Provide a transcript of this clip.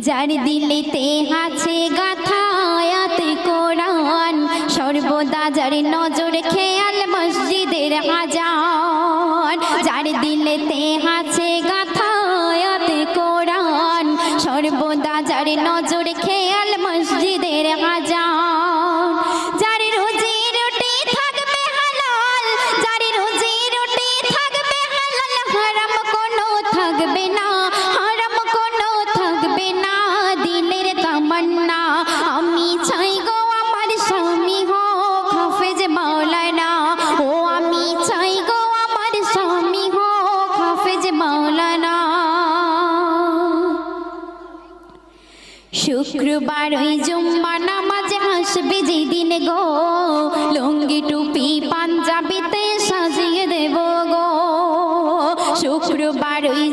যার দিলেতে আছে গাথা আয়াত কোরআন, সর্বদা যার নজর খেয়াল মসজিদের আজান। যার দিলেতে আছে গাথা আয়াত কোরআন, সর্বদা যার নজর খেয়াল মসজিদের আজান। যার রুজি রুটি থাকবে হালাল, যার রুজি রুটি থাকবে হালাল, হারাম কোনো থাকবে না, হারাম কোনো থাকবে না। দিলের তামান্না আমি চাই গো আমার স্বামী হোক হাফেজ মাওলানা, ও আমি চাই গো আমার স্বামী হোক হাফেজ মাওলানা। শুক্রবার ওই জুম্মা নামাজ হাসবে যেদিন গো, লুঙ্গি টুপি পাঞ্জাবিতে সাজিয়ে দেব গো। শুক্রবার ওই